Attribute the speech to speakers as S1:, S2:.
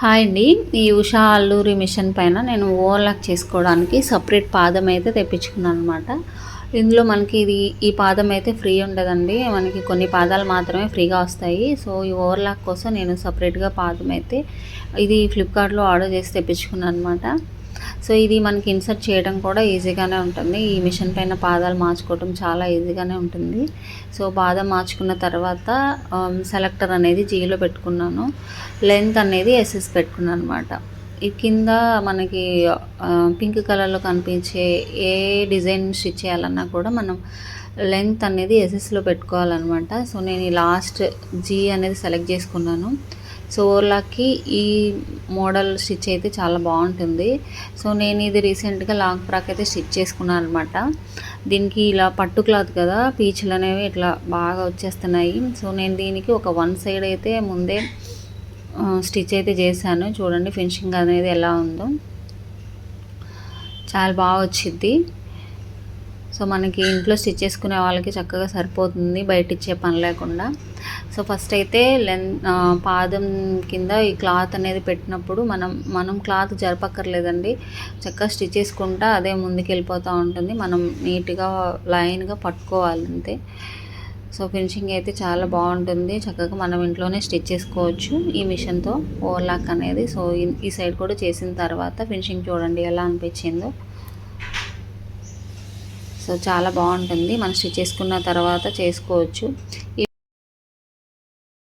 S1: Hi అండి. ఈ Usha Alluri machine పైన నేను ఓవర్లాక్ చేసుకోవడానికి సపరేట్ పాదం అయితే తెప్పించుకున్నాను అనమాట. ఇందులో మనకి ఈ పాదం అయితే ఫ్రీ ఉండదండి. మనకి కొన్ని పాదాలు మాత్రమే ఫ్రీగా వస్తాయి. సో ఈ ఓవర్లాక్ కోసం నేను సపరేట్గా పాదం అయితే ఇది ఫ్లిప్కార్ట్లో ఆర్డర్ చేసి తెప్పించుకున్నాను అనమాట. సో ఇది మనకి ఇన్సర్ట్ చేయడం కూడా ఈజీగానే ఉంటుంది. ఈ మిషన్ పైన పాదాలు మార్చుకోవడం చాలా ఈజీగానే ఉంటుంది. సో పాదం మార్చుకున్న తర్వాత సెలెక్టర్ అనేది జీలో పెట్టుకున్నాను. లెంత్ అనేది ఎస్ఎస్ పెట్టుకున్నాను అనమాట. ఈ కింద మనకి పింక్ కలర్లో కనిపించే ఏ డిజైన్ స్టిచ్ చేయాలన్నా కూడా మనం లెంత్ అనేది ఎస్ఎస్లో పెట్టుకోవాలన్నమాట. సో నేను ఈ లాస్ట్ జీ అనేది సెలెక్ట్ చేసుకున్నాను. సో ఓవర్లాక్కి ఈ మోడల్ స్టిచ్ అయితే చాలా బాగుంటుంది. సో నేను ఇది రీసెంట్గా లాంగ్ ఫ్రాక్ అయితే స్టిచ్ చేసుకున్నాను అనమాట. దీనికి ఇలా పట్టు క్లాత్ కదా, పీచులు అనేవి ఇట్లా బాగా వచ్చేస్తున్నాయి. సో నేను దీనికి ఒక వన్ సైడ్ అయితే ముందే స్టిచ్ అయితే చేశాను. చూడండి ఫినిషింగ్ అనేది ఎలా ఉందో, చాలా బాగా వచ్చింది. సో మనకి ఇంట్లో స్టిచ్ చేసుకునే వాళ్ళకి చక్కగా సరిపోతుంది, బయట ఇచ్చే పని లేకుండా. సో ఫస్ట్ అయితే పాదం కింద ఈ క్లాత్ అనేది పెట్టినప్పుడు మనం క్లాత్ జరపక్కర్లేదండి. చక్కగా స్టిచ్ చేసుకుంటా అదే ముందుకు వెళ్ళిపోతూ ఉంటుంది. మనం నీట్గా లైన్గా పట్టుకోవాలి అంతే. సో ఫినిషింగ్ అయితే చాలా బాగుంటుంది. చక్కగా మనం ఇంట్లోనే స్టిచ్ చేసుకోవచ్చు ఈ మిషన్తో ఓవర్లాక్ అనేది. సో ఈ సైడ్ కూడా చేసిన తర్వాత ఫినిషింగ్ చూడండి ఎలా అనిపించిందో. సో చాలా బాగుంటుంది. మనం స్టిచ్ చేసుకున్న తర్వాత చేసుకోవచ్చు.